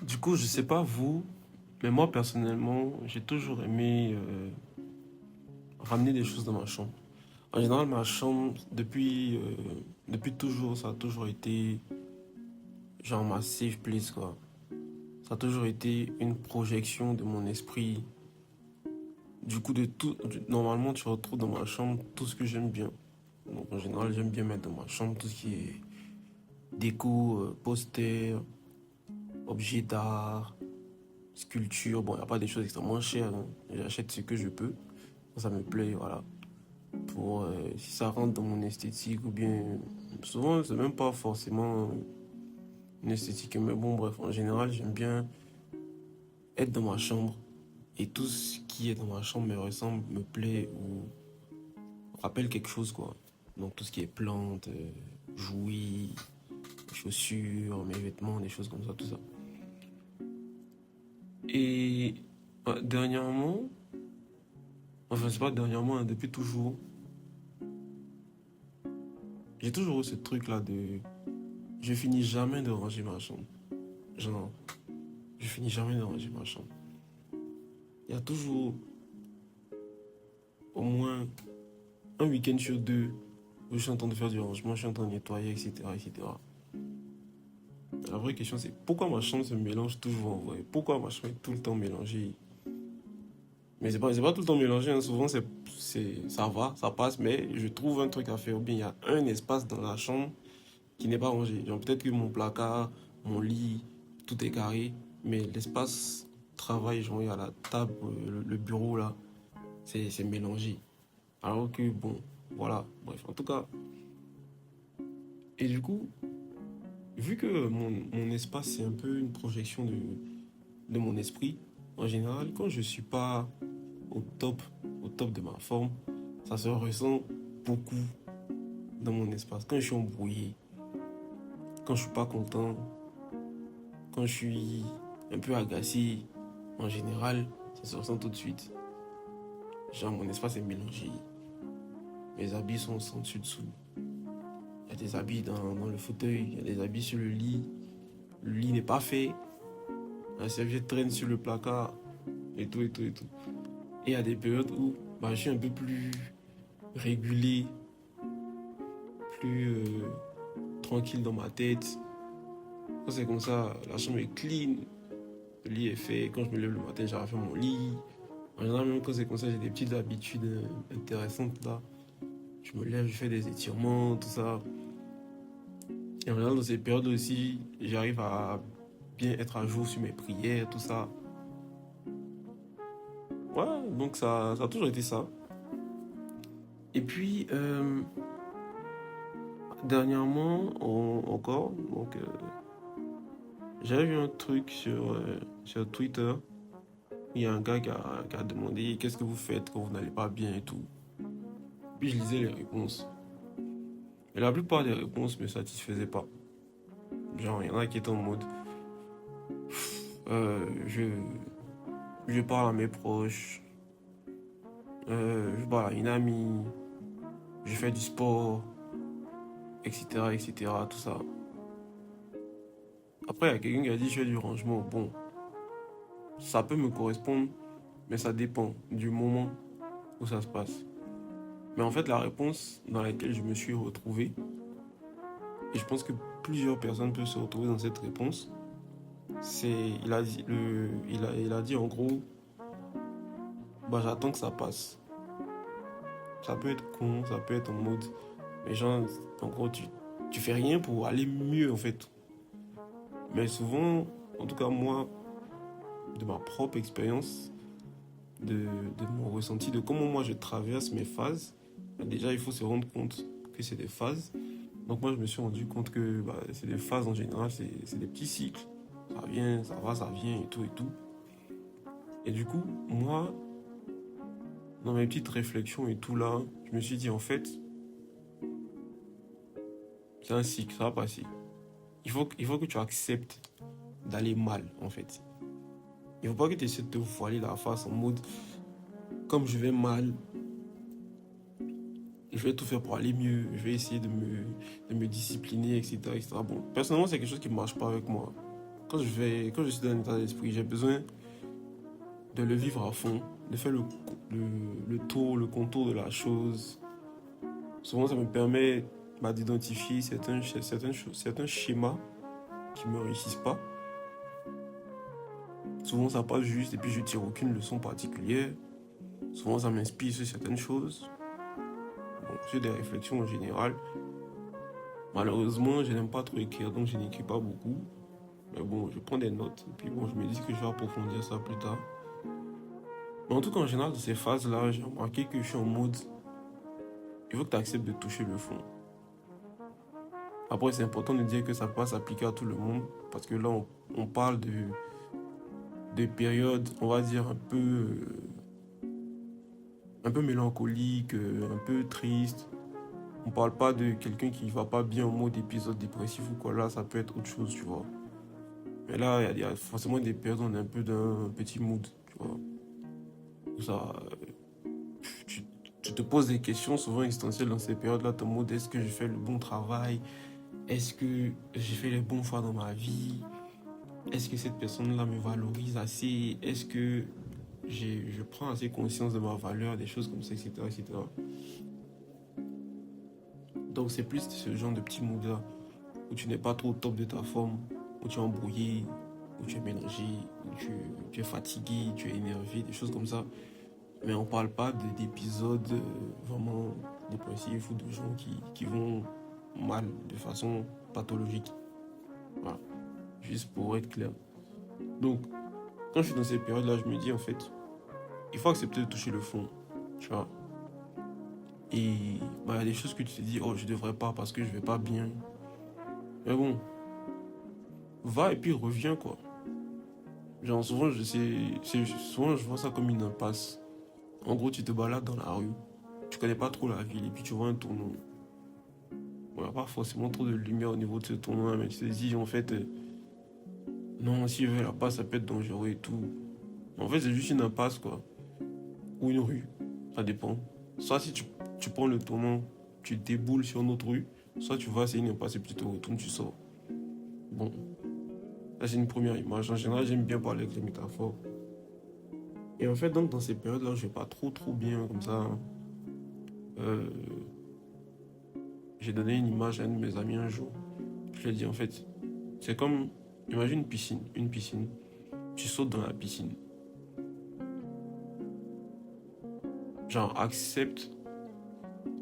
Du coup, je sais pas vous, mais moi personnellement, j'ai toujours aimé ramener des choses dans ma chambre. En général, ma chambre, depuis toujours, ça a toujours été genre ma safe place, quoi. Ça a toujours été une projection de mon esprit. Du coup, normalement, tu retrouves dans ma chambre tout ce que j'aime bien. Donc, en général, j'aime bien mettre dans ma chambre tout ce qui est déco, posters, objets d'art, sculpture. Bon, il n'y a pas des choses extrêmement chères, hein. J'achète ce que je peux. Ça me plaît, voilà. Pour si ça rentre dans mon esthétique ou bien. Souvent, c'est même pas forcément une esthétique, mais bon, bref, en général, j'aime bien être dans ma chambre et tout ce qui est dans ma chambre me ressemble, me plaît ou rappelle quelque chose, quoi. Donc, tout ce qui est plantes, jouets, chaussures, mes vêtements, des choses comme ça, tout ça. Et dernièrement, enfin, c'est pas dernièrement, hein, depuis toujours, j'ai toujours eu ce truc-là de. Je finis jamais de ranger ma chambre. Genre, je finis jamais de ranger ma chambre. Il y a toujours au moins un week-end sur deux où je suis en train de faire du rangement, je suis en train de nettoyer, etc. etc. La vraie question, c'est pourquoi ma chambre se mélange toujours en vrai? Pourquoi ma chambre est tout le temps mélangée? Mais c'est pas tout le temps mélangé, hein. Souvent ça va, ça passe, mais je trouve un truc à faire. Ou bien il y a un espace dans la chambre qui n'est pas rangé. Genre peut-être que mon placard, mon lit, tout est carré, mais l'espace travail, genre il y a la table, le bureau là, c'est mélangé. Alors que bon, voilà, bref, en tout cas. Et du coup, vu que mon espace c'est un peu une projection de mon esprit, en général, quand je suis pas au top, au top de ma forme, ça se ressent beaucoup dans mon espace. Quand je suis embrouillé, quand je suis pas content, quand je suis un peu agacé, en général, ça se ressent tout de suite. Genre, mon espace est mélangé. Mes habits sont dessus-dessous. Il y a des habits dans le fauteuil, il y a des habits sur le lit. Le lit n'est pas fait. La serviette traîne sur le placard. Et tout, et tout, et tout. Et il y a des périodes où bah, je suis un peu plus régulé, plus tranquille dans ma tête. Quand c'est comme ça, la chambre est clean, le lit est fait. Quand je me lève le matin, j'ai fait mon lit. En général, même quand c'est comme ça, j'ai des petites habitudes intéressantes là. Je me lève, je fais des étirements, tout ça. Et en général, dans ces périodes aussi, j'arrive à bien être à jour sur mes prières, tout ça. Ouais, donc ça a toujours été ça. Et puis, dernièrement, encore, donc, j'avais vu un truc sur Twitter. Il y a un gars qui a demandé qu'est-ce que vous faites quand vous n'allez pas bien et tout. Puis je lisais les réponses. Et la plupart des réponses me satisfaisaient pas. Genre, il y en a qui étaient en mode euh, je, je parle à mes proches, je parle à une amie, je fais du sport, etc., etc., tout ça. Après, il y a quelqu'un qui a dit je fais du rangement. Bon, ça peut me correspondre, mais ça dépend du moment où ça se passe. Mais en fait, la réponse dans laquelle je me suis retrouvé, et je pense que plusieurs personnes peuvent se retrouver dans cette réponse, c'est, il a dit en gros, bah j'attends que ça passe. Ça peut être con, ça peut être en mode, mais genre, en gros, tu fais rien pour aller mieux en fait. Mais souvent, en tout cas moi, de ma propre expérience, de mon ressenti, de comment moi je traverse mes phases, bah, déjà il faut se rendre compte que c'est des phases. Donc moi je me suis rendu compte que bah, c'est des phases en général, c'est des petits cycles. Ça vient, ça va, ça vient et tout et tout. Et du coup, moi, dans mes petites réflexions et tout là, je me suis dit en fait, c'est un cycle, ça va passer. Il faut que tu acceptes d'aller mal en fait. Il faut pas que tu essaies de te voiler la face en mode, comme je vais mal, je vais tout faire pour aller mieux, je vais essayer de me discipliner, etc., etc. Bon, personnellement, c'est quelque chose qui ne marche pas avec moi. quand je suis dans un état d'esprit, j'ai besoin de le vivre à fond, de faire le tour, le contour de la chose. Souvent, ça me permet d'identifier certains schémas qui ne me réussissent pas. Souvent, ça passe juste et puis je tire aucune leçon particulière. Souvent, ça m'inspire sur certaines choses. Bon, sur des réflexions en général. Malheureusement, je n'aime pas trop écrire, donc je n'écris pas beaucoup. Mais bon, je prends des notes et puis bon, je me dis que je vais approfondir ça plus tard. Mais en tout cas, en général, dans ces phases-là, j'ai remarqué que je suis en mode, il faut que tu acceptes de toucher le fond. Après, c'est important de dire que ça ne peut pas s'appliquer à tout le monde, parce que là, on parle de périodes, on va dire, un peu mélancoliques, un peu tristes. On parle pas de quelqu'un qui va pas bien en mode épisode dépressif ou quoi. Là, ça peut être autre chose, tu vois. Mais là, il y a forcément des périodes où on est un peu d'un petit mood, tu vois. Où ça, tu, tu te poses des questions souvent existentielles dans ces périodes-là. Ton mode, est-ce que j'ai fait le bon travail? Est-ce que j'ai fait les bons choix dans ma vie? Est-ce que cette personne-là me valorise assez? Est-ce que je prends assez conscience de ma valeur, des choses comme ça, etc., etc. Donc c'est plus ce genre de petit mood-là, où tu n'es pas trop au top de ta forme, où tu es embrouillé, où tu es mélangé, où tu es fatigué, tu es énervé, des choses comme ça. Mais on parle pas d'épisodes vraiment dépressifs ou de gens qui vont mal de façon pathologique. Voilà, juste pour être clair. Donc, quand je suis dans ces périodes-là, je me dis en fait, il faut accepter de toucher le fond, tu vois. Et il y a des choses que tu te dis, oh, je devrais pas parce que je vais pas bien. Mais bon, va et puis reviens, quoi. Genre, souvent, je vois ça comme une impasse. En gros, tu te balades dans la rue, tu connais pas trop la ville, et puis tu vois un tournant. Bon, il n'y a pas forcément trop de lumière au niveau de ce tournant, mais tu te dis, en fait, non, si je vais là-bas, ça peut être dangereux et tout. En fait, c'est juste une impasse, quoi. Ou une rue, ça dépend. Soit si tu prends le tournant, tu déboules sur une autre rue, soit tu vois, c'est une impasse et puis tu te retournes, tu sors. Bon, là, c'est une première image. En général, j'aime bien parler avec les métaphores. Et en fait, donc, dans ces périodes-là, je vais pas trop bien, comme ça, hein. Euh, j'ai donné une image à un de mes amis un jour. Je lui ai dit, en fait, c'est comme, imagine une piscine. Tu sautes dans la piscine. Genre, accepte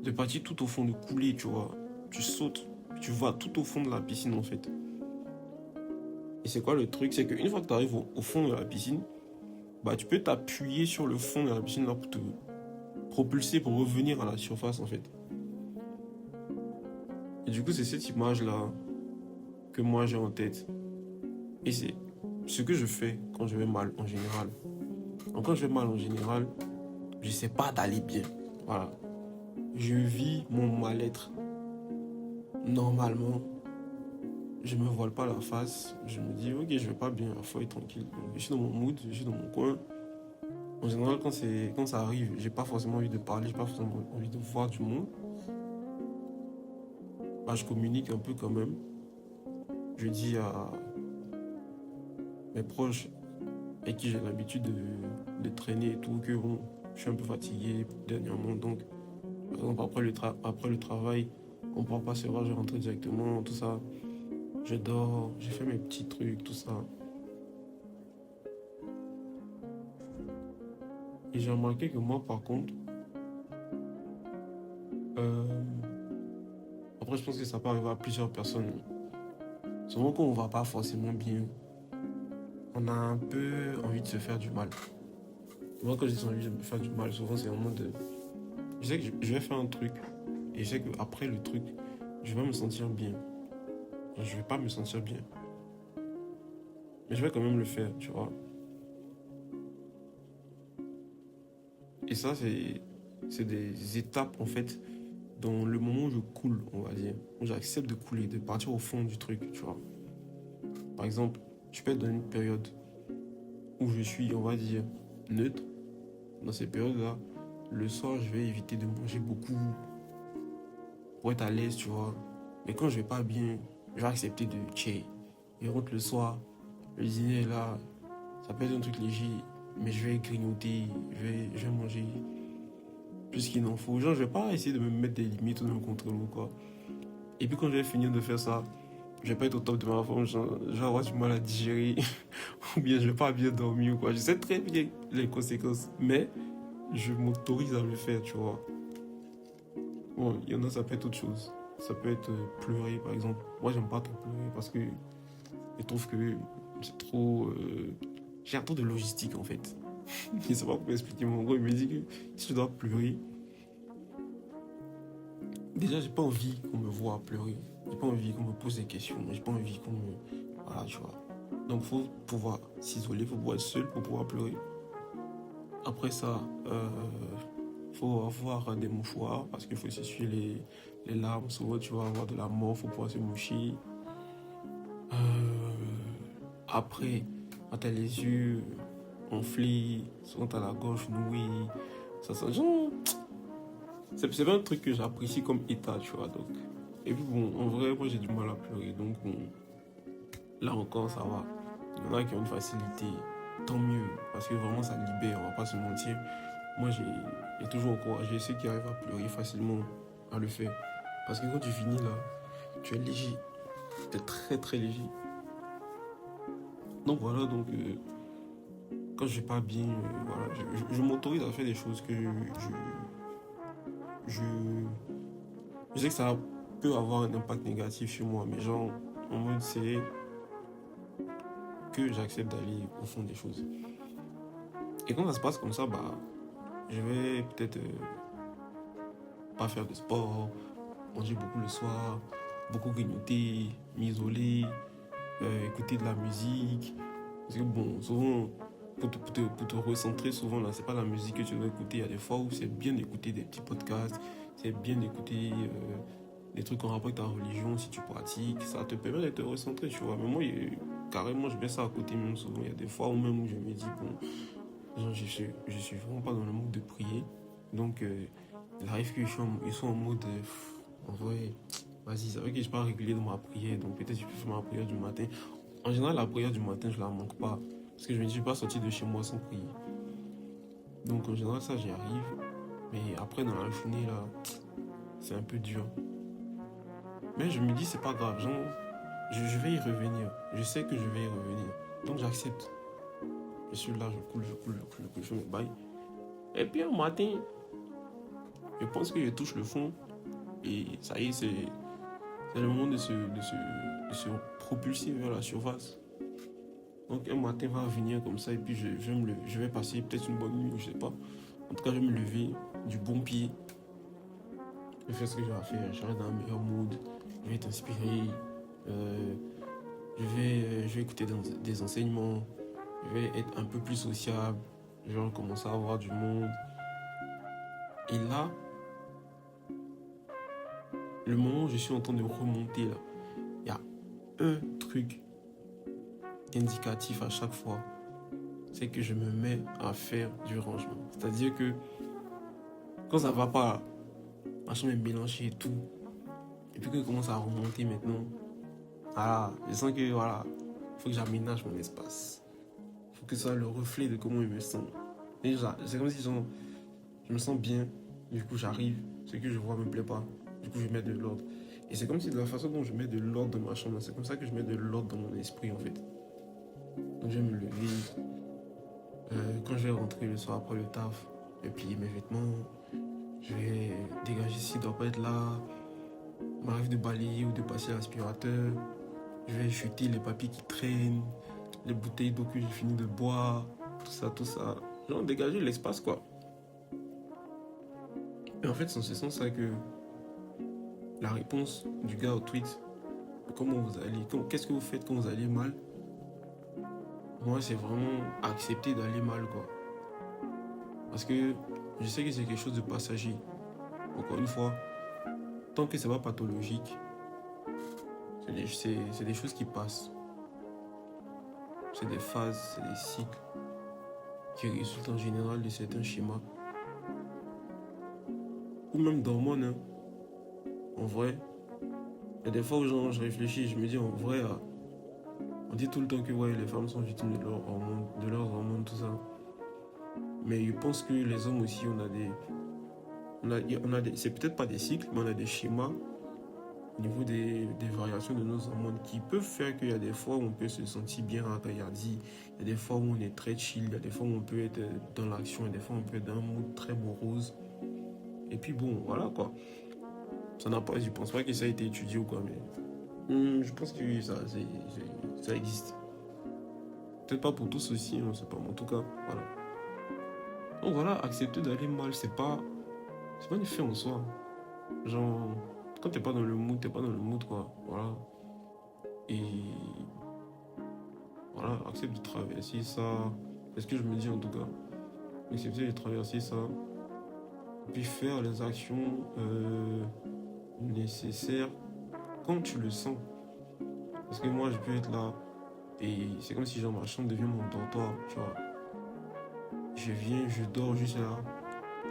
de partir tout au fond, de couler, tu vois. Tu sautes, tu vas tout au fond de la piscine, en fait. Et c'est quoi le truc? C'est qu'une fois que tu arrives au fond de la piscine, bah, tu peux t'appuyer sur le fond de la piscine là pour te propulser, pour revenir à la surface, en fait. Et du coup, c'est cette image-là que moi j'ai en tête. Et c'est ce que je fais quand je vais mal en général. Donc, quand je vais mal en général, je sais pas d'aller bien. Voilà. Je vis mon mal-être. Normalement, je me voile pas la face. Je me dis, ok, je vais pas bien, il faut être tranquille. Donc, je suis dans mon mood, je suis dans mon coin. En général, quand ça arrive, j'ai pas forcément envie de parler, j'ai pas forcément envie de voir du monde. Bah, je communique un peu quand même. Je dis à mes proches avec qui j'ai l'habitude de traîner et tout, que bon, je suis un peu fatigué dernièrement. Donc, par exemple, après le travail, on ne pourra pas se voir, je rentre directement, tout ça. Je dors, j'ai fait mes petits trucs, tout ça. Et j'ai remarqué que moi, par contre, euh, après, je pense que ça peut arriver à plusieurs personnes. Souvent, quand on va pas forcément bien, on a un peu envie de se faire du mal. Moi, quand j'ai envie de me faire du mal, souvent, c'est en mode de... Je sais que je vais faire un truc, et je sais qu'après le truc, je vais me sentir bien. Je vais pas me sentir bien. Mais je vais quand même le faire, tu vois. Et ça, c'est des étapes, en fait, dans le moment où je coule, on va dire. Où j'accepte de couler, de partir au fond du truc, tu vois. Par exemple, je peux être dans une période où je suis, on va dire, neutre. Dans ces périodes-là, le soir, je vais éviter de manger beaucoup pour être à l'aise, tu vois. Mais quand je vais pas bien, je vais accepter de chill. Et rentre le soir, Le dîner est là, ça peut être un truc léger, mais je vais grignoter, je vais manger plus qu'il n'en faut. Genre, je vais pas essayer de me mettre des limites ou de me contrôler ou quoi. Et puis quand je vais finir de faire ça, je vais pas être au top de ma forme, je vais avoir du mal à digérer, ou bien je vais pas bien dormir ou quoi. Je sais très bien les conséquences, mais je m'autorise à le faire, tu vois. Bon, il y en a, ça peut être autre chose. Ça peut être pleurer, par exemple. Moi, j'aime pas trop pleurer parce que je trouve que c'est trop. J'ai un trop de logistique en fait. Je sais pas comment expliquer, mais en gros, il me dit que si je dois pleurer, déjà, j'ai pas envie qu'on me voit pleurer. J'ai pas envie qu'on me pose des questions. J'ai pas envie qu'on me. Voilà, tu vois. Donc, faut pouvoir s'isoler, faut pouvoir être seul pour pouvoir pleurer. Après ça, faut avoir des mouchoirs parce qu'il faut s'essuyer les larmes. Souvent, tu vas avoir de la mort, faut pouvoir se moucher. Euh, Après, quand t'as les yeux enflés, souvent t'as la gorge nouée, ça sent genre. C'est pas un truc que j'apprécie comme état, tu vois. Donc. Et puis bon, en vrai, moi j'ai du mal à pleurer. Donc bon, là encore, ça va. Il y en a qui ont une facilité, tant mieux, parce que vraiment ça libère, on va pas se mentir. Moi j'ai toujours encouragé ceux qui arrivent à pleurer facilement à le faire. Parce que quand tu finis là, tu es léger, tu es très très léger. Donc voilà, donc quand je vais pas bien, voilà, je m'autorise à faire des choses que je, je sais que ça peut avoir un impact négatif sur moi, mais genre, en mode c'est que j'accepte d'aller au fond des choses. Et quand ça se passe comme ça, bah, je vais peut-être pas faire de sport, manger beaucoup le soir, beaucoup grignoter, m'isoler, écouter de la musique. Parce que bon, souvent, pour te recentrer, souvent, là, c'est pas la musique que tu dois écouter. Il y a des fois où c'est bien d'écouter des petits podcasts, c'est bien d'écouter des trucs en rapport avec ta religion, si tu pratiques. Ça te permet de te recentrer, tu vois. Mais moi, carrément, je mets ça à côté même souvent. Il y a des fois où même où je me dis, bon, genre, je suis vraiment pas dans le mood de prier. Donc, il arrive qu'ils soient en mode, en vrai, vas-y, c'est vrai que je suis pas régulier dans ma prière, donc peut-être je peux faire ma prière du matin. En général, la prière du matin, je la manque pas. Parce que je me dis, je ne vais pas sortir de chez moi sans prier. Donc en général, ça, j'y arrive. Mais après, dans la journée, là, c'est un peu dur. Mais je me dis, c'est pas grave. Genre, je vais y revenir. Je sais que je vais y revenir. Donc j'accepte. Je suis là, je fais mes bails. Et puis un matin, je pense que je touche le fond. Et ça y est, c'est le moment de se propulser vers la surface. Donc un matin va venir comme ça et puis je vais passer peut-être une bonne nuit, je sais pas. En tout cas, je vais me lever du bon pied. Je vais faire ce que j'ai à faire. Je serai dans un meilleur mood. Je vais être inspiré. Euh, je vais écouter des enseignements. Je vais être un peu plus sociable. Je vais commencer à avoir du monde. Et là, le moment où je suis en train de remonter, là, il y a un truc indicatif à chaque fois. C'est que je me mets à faire du rangement. C'est-à-dire que quand ça va pas, ma chambre est mélangée et tout. Et puis que je commence à remonter maintenant, voilà, je sens que voilà, faut que j'aménage mon espace. Faut que ça soit le reflet de comment je me sens. Et c'est comme si je me sens bien, du coup j'arrive, ce que je vois me plaît pas, du coup je mets de l'ordre. Et c'est comme si de la façon dont je mets de l'ordre dans ma chambre, c'est comme ça que je mets de l'ordre dans mon esprit en fait. Donc je vais me lever, quand je vais rentrer le soir après le taf, je vais plier mes vêtements, je vais dégager ce qui doit pas être là, m'arrive de balayer ou de passer l'aspirateur, je vais jeter les papiers qui traînent, les bouteilles d'eau que j'ai fini de boire, tout ça, tout ça. Genre dégager l'espace quoi. Et en fait, c'est en ce sens ça que la réponse du gars au tweet, comment vous allez, qu'est-ce que vous faites quand vous allez mal, moi c'est vraiment accepter d'aller mal quoi. Parce que je sais que c'est quelque chose de passager. Encore une fois, tant que c'est pas pathologique, c'est des choses qui passent. C'est des phases, c'est des cycles qui résultent en général de certains schémas. Ou même d'hormones. Hein. En vrai, il y a des fois où je réfléchis, je me dis en vrai, On dit tout le temps que ouais, les femmes sont victimes de leurs hormones, tout ça. Mais je pense que les hommes aussi, c'est peut-être pas des cycles, mais on a des schémas au niveau des variations de nos hormones qui peuvent faire qu'il y a des fois où on peut se sentir bien ragaillardi, il y a des fois où on est très chill, il y a des fois où on peut être dans l'action, il y a des fois où on peut être dans un mood très morose. Et puis bon, voilà quoi. Ça n'a pas, je pense pas que ça a été étudié ou quoi, mais je pense que ça existe. Peut-être pas pour tous aussi, on sait pas, mais en tout cas, voilà. Donc voilà, accepter d'aller mal, c'est pas une fin en soi. Genre, quand t'es pas dans le mood, t'es pas dans le mood, quoi. Voilà. Et voilà, accepte de traverser ça. C'est ce que je me dis en tout cas. Accepter de traverser ça. Puis faire les actions nécessaires quand tu le sens. Parce que moi, je peux être là et c'est comme si genre ma chambre devient mon dortoir, tu vois. Je viens, je dors juste là.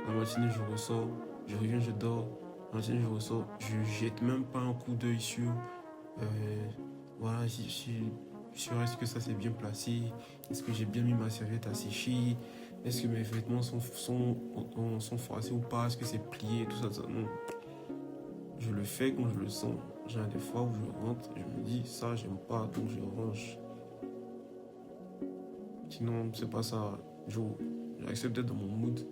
La matinée, je ressors. Je reviens, je dors. La matinée, je ressors. Je jette même pas un coup d'œil sur voilà, est-ce que ça s'est bien placé? Est-ce que j'ai bien mis ma serviette à sécher? Est-ce que mes vêtements sont froissés ou pas? Est-ce que c'est plié? Tout ça, ça. Non. Je le fais quand je le sens. J'ai des fois où je rentre et je me dis, ça, j'aime pas, donc je range. Sinon, c'est pas ça. J'accepte d'être dans mon mood.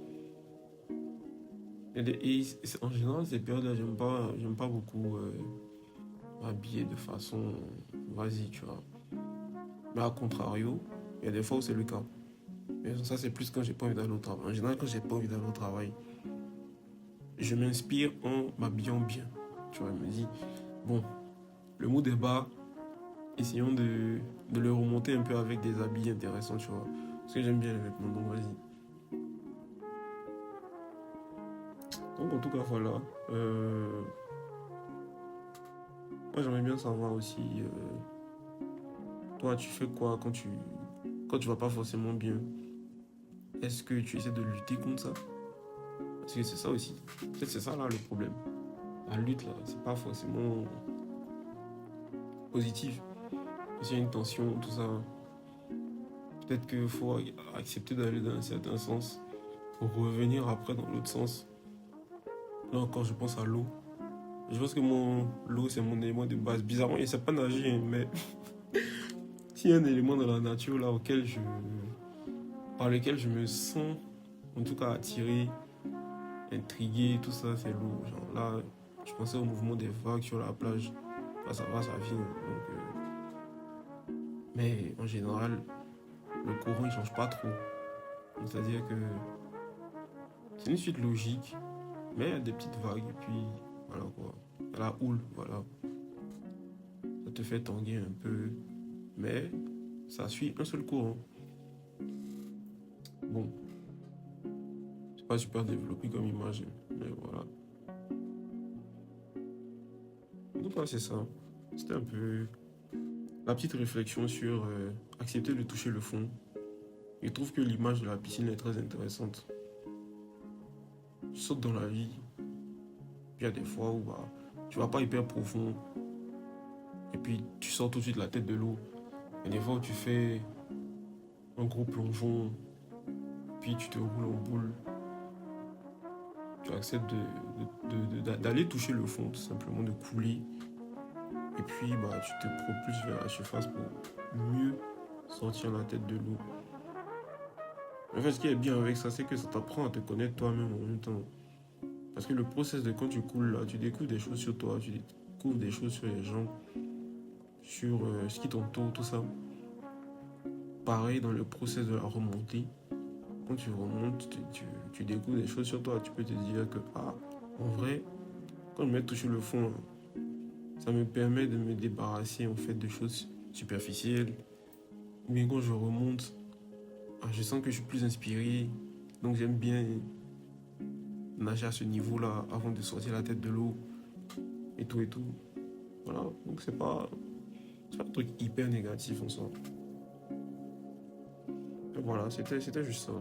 En général, ces périodes-là, j'aime pas beaucoup m'habiller de façon vas-y, tu vois. Mais à contrario, il y a des fois où c'est le cas. Mais ça, c'est plus quand j'ai pas envie d'aller au travail. En général, quand j'ai pas envie d'aller au travail, je m'inspire en m'habillant bien. Tu vois, je me dis, bon, le mood est bas, essayons de le remonter un peu avec des habits intéressants, tu vois. Parce que j'aime bien les vêtements, donc vas-y. Donc en tout cas, voilà. Moi, j'aimerais bien savoir aussi, toi, tu fais quoi quand tu vas pas forcément bien? Est-ce que tu essaies de lutter contre ça? Parce que c'est ça aussi. Peut-être c'est ça là le problème. La lutte là, c'est pas forcément positif. S'il y a une tension, tout ça, peut-être qu'il faut accepter d'aller dans un certain sens pour revenir après dans l'autre sens. Là encore, je pense à l'eau. Je pense que l'eau, c'est mon élément de base. Bizarrement, il ne sait pas nager, hein, mais s'il y a un élément dans la nature là par lequel je me sens, en tout cas attiré, intrigué, tout ça, c'est l'eau. Genre là, je pensais au mouvement des vagues sur la plage. Là, ça va, ça vient. Mais en général, le courant il change pas trop. C'est-à-dire que c'est une suite logique, mais il y a des petites vagues et puis voilà quoi. Il y a la houle, voilà. Ça te fait tanguer un peu, mais ça suit un seul courant. Bon, c'est pas super développé comme image, mais voilà. En tout cas, c'est ça. C'était un peu la petite réflexion sur accepter de toucher le fond. Je trouve que l'image de la piscine est très intéressante. Tu sautes dans la vie, puis il y a des fois où bah, tu vas pas hyper profond, et puis tu sors tout de suite la tête de l'eau. Il y a des fois où tu fais un gros plongeon, puis tu te roules en boule. Tu acceptes d'aller toucher le fond, tout simplement, de couler. Et puis bah, tu te propulses vers la surface pour mieux sortir la tête de l'eau. En fait, ce qui est bien avec ça, c'est que ça t'apprend à te connaître toi-même en même temps. Parce que le process de quand tu coules là, tu découvres des choses sur toi, tu découvres des choses sur les gens, sur ce qui t'entoure, tout ça. Pareil dans le process de la remontée. Quand tu remontes, tu découvres des choses sur toi. Tu peux te dire que, ah, en vrai, quand je me touche le fond, ça me permet de me débarrasser en fait de choses superficielles. Ou bien quand je remonte, ah, je sens que je suis plus inspiré. Donc j'aime bien nager à ce niveau-là avant de sortir la tête de l'eau. Et tout et tout. Voilà, donc c'est pas un truc hyper négatif en soi. Et voilà, c'était juste ça.